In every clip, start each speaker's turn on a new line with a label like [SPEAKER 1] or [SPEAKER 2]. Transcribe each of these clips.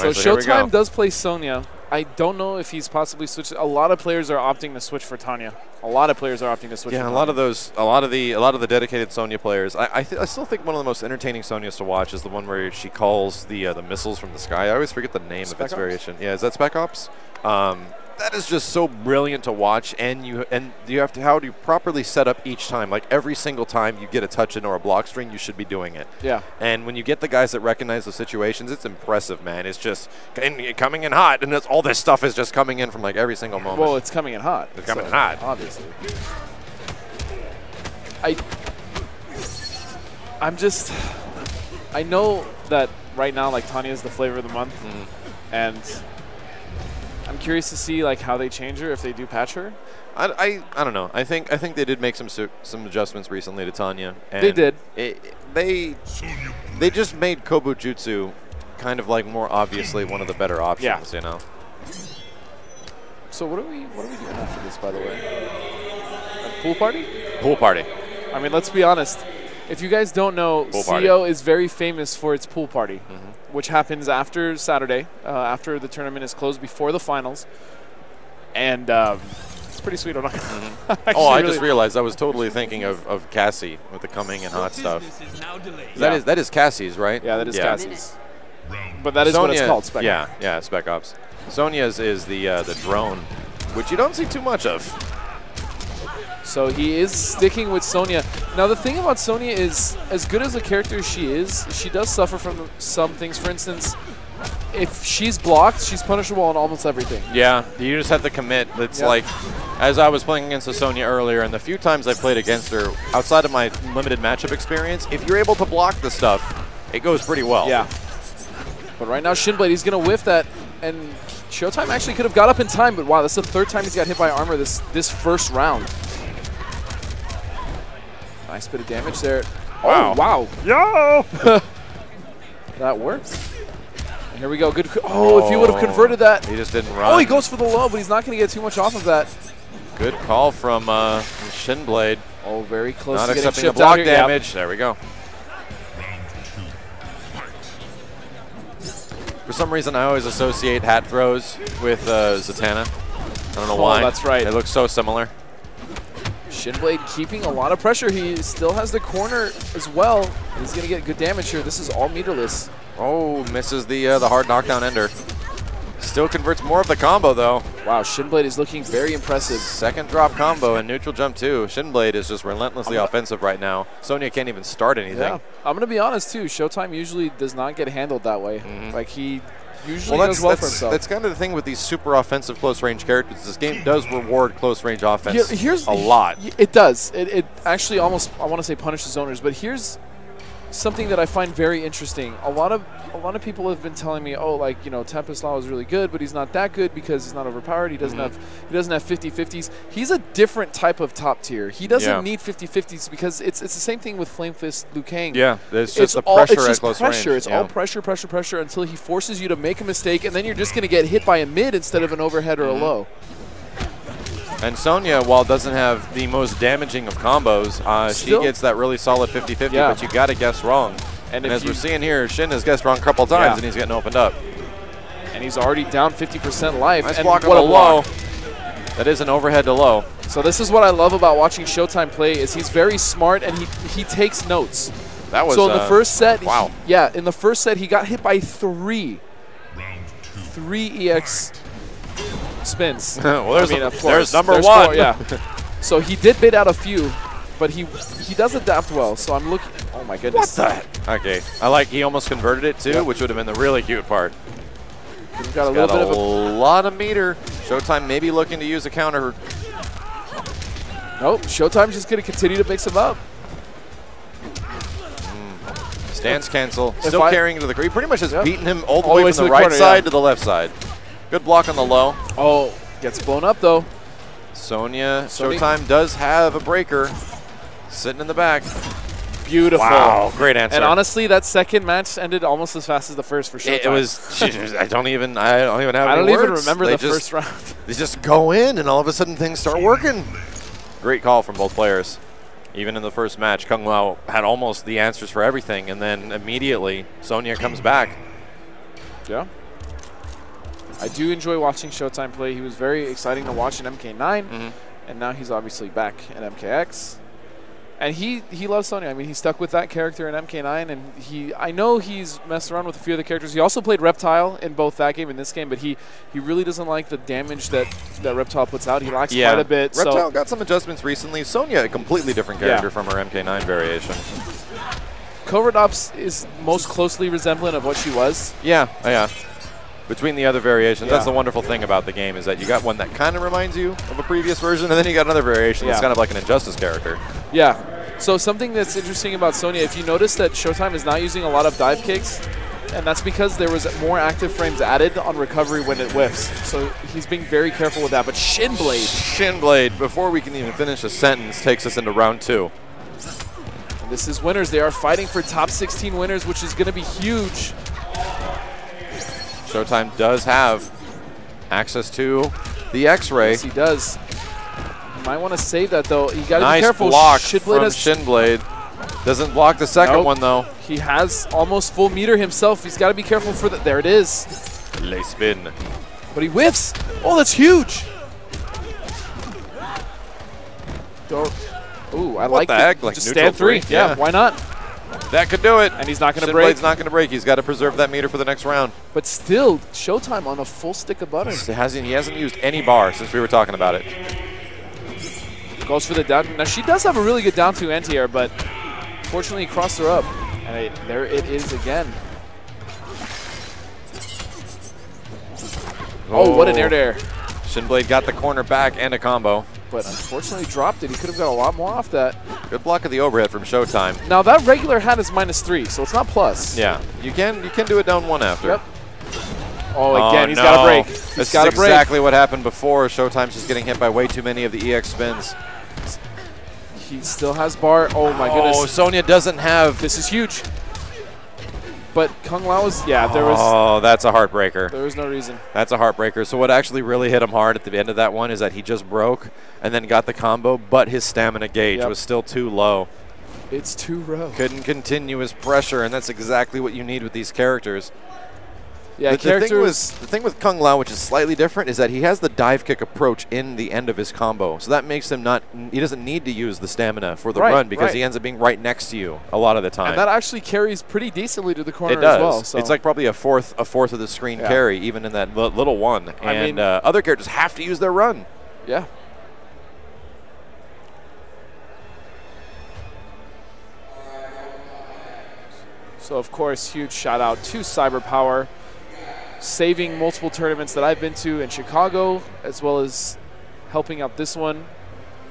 [SPEAKER 1] So Showtime does play Sonya. I don't know if he's possibly switched. A lot of players are opting to switch for Tanya. A lot of players are opting to switch.
[SPEAKER 2] Yeah,
[SPEAKER 1] for
[SPEAKER 2] a lot of the dedicated Sonya players. I still think one of the most entertaining Sonyas to watch is the one where she calls the missiles from the sky. I always forget the name of its variation. Yeah, is that Spec Ops? That is just so brilliant to watch, and you have to how do you properly set up each time? Like every single time you get a touch in or a block string, you should be doing it.
[SPEAKER 1] Yeah.
[SPEAKER 2] And when you get the guys that recognize the situations, it's impressive, man. It's just coming in hot, and all this stuff is just coming in from like every single moment.
[SPEAKER 1] Well, it's coming in hot.
[SPEAKER 2] It's coming in hot,
[SPEAKER 1] obviously. I know that right now, like Tanya is the flavor of the month, and I'm curious to see like how they change her if they do patch her.
[SPEAKER 2] I don't know. I think they did make some adjustments recently to Tanya. And
[SPEAKER 1] they did.
[SPEAKER 2] They just made Kobu Jutsu kind of like more obviously one of the better options. You know.
[SPEAKER 1] So what are we doing after this, by the way? A pool party?
[SPEAKER 2] Pool party.
[SPEAKER 1] I mean, let's be honest. If you guys don't know, CO is very famous for its pool party, which happens after Saturday, after the tournament is closed, before the finals. And it's pretty sweet.
[SPEAKER 2] I just realized I was totally thinking of Cassie with the coming and hot stuff. That is Cassie's, right?
[SPEAKER 1] Yeah, that is Cassie's. But that is Sonya, what it's called, Spec Ops.
[SPEAKER 2] Yeah, Spec Ops. Sonya's is the drone, which you don't see too much of.
[SPEAKER 1] So he is sticking with Sonya. Now the thing about Sonya is, as good as a character she is, she does suffer from some things. For instance, if she's blocked, she's punishable on almost everything.
[SPEAKER 2] Yeah, you just have to commit. It's like, as I was playing against the Sonya earlier, and the few times I played against her, outside of my limited matchup experience, if you're able to block the stuff, it goes pretty well.
[SPEAKER 1] Yeah. But right now, Shinblade, he's going to whiff that, and Showtime actually could have got up in time, but wow, that's the third time he's got hit by armor this first round. Nice bit of damage there.
[SPEAKER 2] Wow.
[SPEAKER 1] Oh, wow.
[SPEAKER 2] Yo!
[SPEAKER 1] That worked. And here we go. Good. If he would have converted that.
[SPEAKER 2] He just didn't run.
[SPEAKER 1] Oh, he goes for the low, but he's not going to get too much off of that.
[SPEAKER 2] Good call from Shinblade.
[SPEAKER 1] Oh, very close
[SPEAKER 2] not
[SPEAKER 1] to getting
[SPEAKER 2] accepting the
[SPEAKER 1] chipped
[SPEAKER 2] block
[SPEAKER 1] out
[SPEAKER 2] damage.
[SPEAKER 1] Yep.
[SPEAKER 2] There we go. For some reason, I always associate hat throws with Zatanna. I don't know why.
[SPEAKER 1] That's right.
[SPEAKER 2] They look so similar.
[SPEAKER 1] Shinblade keeping a lot of pressure. He still has the corner as well. He's going to get good damage here. This is all meterless.
[SPEAKER 2] Oh, misses the hard knockdown ender. Still converts more of the combo, though.
[SPEAKER 1] Wow, Shinblade is looking very impressive.
[SPEAKER 2] Second drop combo and neutral jump, too. Shinblade is just relentlessly offensive right now. Sonya can't even start anything.
[SPEAKER 1] Yeah. I'm going to be honest, too. Showtime usually does not get handled that way. Like, he usually does well for himself.
[SPEAKER 2] That's kind of the thing with these super offensive close-range characters. This game does reward close-range offense a lot.
[SPEAKER 1] It does. It actually almost, I want to say, punishes owners. But here's something that I find very interesting. A lot of people have been telling me, oh, like, you know, Tempest Law is really good, but he's not that good because he's not overpowered. He doesn't have 50-50s. He's a different type of top tier. He doesn't need 50-50s because it's the same thing with Flame Fist Liu Kang.
[SPEAKER 2] Yeah, it's just the pressure at close range.
[SPEAKER 1] It's all pressure until he forces you to make a mistake, and then you're just going to get hit by a mid instead of an overhead or a low.
[SPEAKER 2] And Sonya, while doesn't have the most damaging of combos, she gets that really solid 50-50, but you got to guess wrong. And as we're seeing here, Shin has guessed wrong a couple times, and he's getting opened up.
[SPEAKER 1] And he's already down 50% life.
[SPEAKER 2] Nice block on the low. That is an overhead to low.
[SPEAKER 1] So this is what I love about watching Showtime play is he's very smart and he takes notes.
[SPEAKER 2] That was
[SPEAKER 1] so in the first set,
[SPEAKER 2] wow.
[SPEAKER 1] In the first set he got hit by three EX spins.
[SPEAKER 2] Well, there's number
[SPEAKER 1] there's
[SPEAKER 2] one.
[SPEAKER 1] 4, So he did bait out a few, but he does adapt well. So I'm looking. Oh my goodness.
[SPEAKER 2] What the? Okay, I like he almost converted it too, which would have been the really cute part.
[SPEAKER 1] He's got a little bit of a
[SPEAKER 2] lot of meter. Showtime maybe looking to use a counter.
[SPEAKER 1] Nope. Showtime's just going to continue to mix him up.
[SPEAKER 2] Stance cancel. Still carrying to the He pretty much has beaten him all the way from the right
[SPEAKER 1] corner,
[SPEAKER 2] side to the left side. Good block on the low.
[SPEAKER 1] Oh, gets blown up though.
[SPEAKER 2] Sonya, Showtime does have a breaker sitting in the back.
[SPEAKER 1] Beautiful.
[SPEAKER 2] Wow, great answer.
[SPEAKER 1] And honestly, that second match ended almost as fast as the first for Showtime.
[SPEAKER 2] It was. I don't even have
[SPEAKER 1] I
[SPEAKER 2] any
[SPEAKER 1] don't even
[SPEAKER 2] words.
[SPEAKER 1] remember the first round.
[SPEAKER 2] They just go in, and all of a sudden things start working. Great call from both players. Even in the first match, Kung Lao had almost the answers for everything, and then immediately Sonya comes back.
[SPEAKER 1] Yeah. I do enjoy watching Showtime play. He was very exciting to watch in MK9, and now he's obviously back in MKX. And he loves Sonya. I mean, he stuck with that character in MK9, and I know he's messed around with a few of the characters. He also played Reptile in both that game and this game, but he really doesn't like the damage that Reptile puts out. He lacks quite a bit.
[SPEAKER 2] Reptile got some adjustments recently. Sonya, a completely different character from her MK9 variation.
[SPEAKER 1] Covert Ops is most closely resemblant of what she was.
[SPEAKER 2] Yeah. Between the other variations, that's the wonderful thing about the game, is that you got one that kind of reminds you of a previous version, and then you got another variation that's kind of like an Injustice character.
[SPEAKER 1] Yeah. So something that's interesting about Sonya, if you notice that Showtime is not using a lot of dive kicks, and that's because there was more active frames added on recovery when it whiffs. So he's being very careful with that. But Shin Blade,
[SPEAKER 2] before we can even finish a sentence, takes us into round 2.
[SPEAKER 1] And this is winners. They are fighting for top 16 winners, which is going to be huge.
[SPEAKER 2] Showtime does have access to the X-ray.
[SPEAKER 1] Yes, he does. You might want to save that, though. You got to be careful.
[SPEAKER 2] Nice block from Shin Blade. Doesn't block the second one, though.
[SPEAKER 1] He has almost full meter himself. He's got to be careful for that. There it is.
[SPEAKER 2] Lay spin.
[SPEAKER 1] But he whiffs. Oh, that's huge. Ooh, I like
[SPEAKER 2] the heck? Like
[SPEAKER 1] just stand 3. Yeah, why not?
[SPEAKER 2] That could do it.
[SPEAKER 1] And he's not going to
[SPEAKER 2] Shin
[SPEAKER 1] break.
[SPEAKER 2] Blade's not going to break. He's got to preserve that meter for the next round.
[SPEAKER 1] But still, Showtime on a full stick of butter.
[SPEAKER 2] He hasn't used any bar since we were talking about it.
[SPEAKER 1] Goes for the down. Now, she does have a really good down 2 anti-air, but fortunately, he crossed her up. And there it is again. Oh, what an air-to-air.
[SPEAKER 2] Shin Blade got the corner back and a combo.
[SPEAKER 1] But unfortunately dropped it. He could have got a lot more off that.
[SPEAKER 2] Good block of the overhead from Showtime.
[SPEAKER 1] Now that regular hat is -3, so it's not plus.
[SPEAKER 2] Yeah, you can do it down 1 after.
[SPEAKER 1] Yep. Oh, again, he's got to break.
[SPEAKER 2] This is exactly what happened before. Showtime's just getting hit by way too many of the EX spins.
[SPEAKER 1] He still has bar. Oh my goodness.
[SPEAKER 2] Oh, Sonya doesn't have.
[SPEAKER 1] This is huge. But Kung Lao is, there was.
[SPEAKER 2] Oh, that's a heartbreaker.
[SPEAKER 1] There was no reason.
[SPEAKER 2] That's a heartbreaker. So what actually really hit him hard at the end of that one is that he just broke and then got the combo, but his stamina gauge was still too low.
[SPEAKER 1] It's too low.
[SPEAKER 2] Couldn't continue his pressure, and that's exactly what you need with these characters.
[SPEAKER 1] Yeah,
[SPEAKER 2] the thing with Kung Lao, which is slightly different, is that he has the dive kick approach in the end of his combo. So that makes him he doesn't need to use the stamina for the run because he ends up being right next to you a lot of the time.
[SPEAKER 1] And that actually carries pretty decently to the corner
[SPEAKER 2] as
[SPEAKER 1] well. So.
[SPEAKER 2] It's like probably a fourth of the screen carry, even in that little one. And other characters have to use their run.
[SPEAKER 1] Yeah. So, of course, huge shout out to CyberPower, saving multiple tournaments that I've been to in Chicago, as well as helping out this one.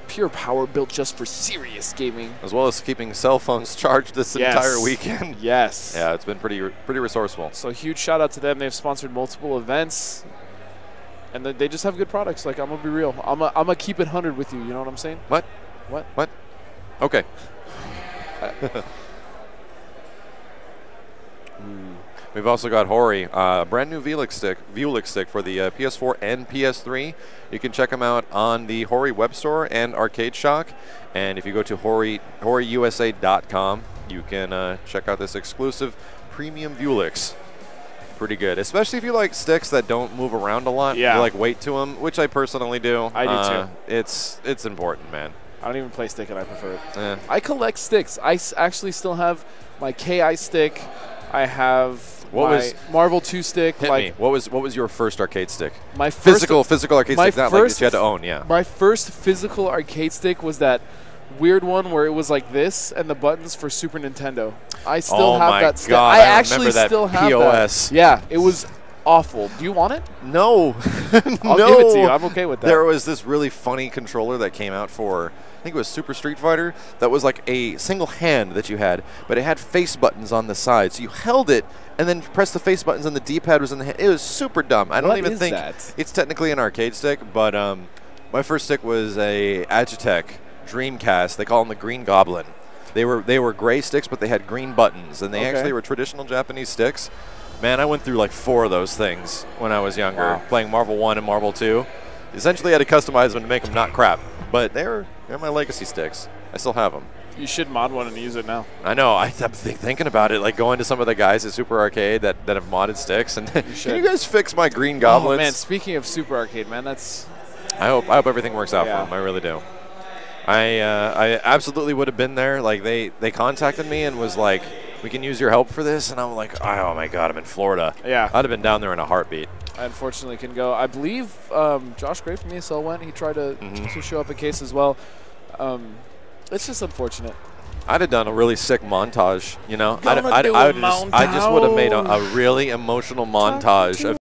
[SPEAKER 1] Pure power built just for serious gaming.
[SPEAKER 2] As well as keeping cell phones charged this entire weekend.
[SPEAKER 1] Yes.
[SPEAKER 2] Yeah, it's been pretty resourceful.
[SPEAKER 1] So huge shout out to them. They've sponsored multiple events. And they just have good products. Like, I'm going to be real. I'm going to keep it 100 with you. You know what I'm saying?
[SPEAKER 2] What?
[SPEAKER 1] What?
[SPEAKER 2] Okay. We've also got Hori, a brand new Vuelich stick for the PS4 and PS3. You can check them out on the Hori web store and Arcade Shock. And if you go to HoriUSA.com, you can check out this exclusive premium Vuelich. Pretty good, especially if you like sticks that don't move around a lot.
[SPEAKER 1] Yeah.
[SPEAKER 2] You like weight to them, which I personally do.
[SPEAKER 1] I do too.
[SPEAKER 2] It's important, man.
[SPEAKER 1] I don't even play stick and I prefer it.
[SPEAKER 2] I
[SPEAKER 1] collect sticks. I actually still have my KI stick. I have my Marvel 2 stick.
[SPEAKER 2] Hit me. What was your first arcade stick?
[SPEAKER 1] My first
[SPEAKER 2] physical arcade stick, not like that you had to own, yeah.
[SPEAKER 1] My first physical arcade stick was that weird one where it was like this and the buttons for Super Nintendo. I still have that stick.
[SPEAKER 2] God,
[SPEAKER 1] I actually still have
[SPEAKER 2] POS.
[SPEAKER 1] that. Yeah, it was awful. Do you want it?
[SPEAKER 2] No.
[SPEAKER 1] I'll give it to you. I'm okay with that.
[SPEAKER 2] There was this really funny controller that came out for, I think it was Super Street Fighter, that was like a single hand that you had, but it had face buttons on the side. So you held it and then pressed the face buttons and the D-pad was in the hand. It was super dumb. I don't even think it's technically an arcade stick, but my first stick was a Agitech Dreamcast. They call them the Green Goblin. They were gray sticks, but they had green buttons, and they actually were traditional Japanese sticks. Man, I went through like 4 of those things when I was younger, playing Marvel 1 and Marvel 2. Essentially, I had to customize them to make them not crap, but they're my legacy sticks. I still have them.
[SPEAKER 1] You should mod one and use it now.
[SPEAKER 2] I know. I'm thinking about it, like going to some of the guys at Super Arcade that have modded sticks, and can you guys fix my green goblins?
[SPEAKER 1] Oh man, speaking of Super Arcade, man, that's.
[SPEAKER 2] I hope everything works out for them. I really do. I absolutely would have been there. Like they contacted me and was like, "We can use your help for this," and I'm like, "Oh my god, I'm in Florida."
[SPEAKER 1] Yeah.
[SPEAKER 2] I'd have been down there in a heartbeat.
[SPEAKER 1] I unfortunately couldn't go. I believe Josh Gray from ESL went. He tried to show up a case as well. It's just unfortunate.
[SPEAKER 2] I'd have done a really sick montage, you know. I just would have made a really emotional montage of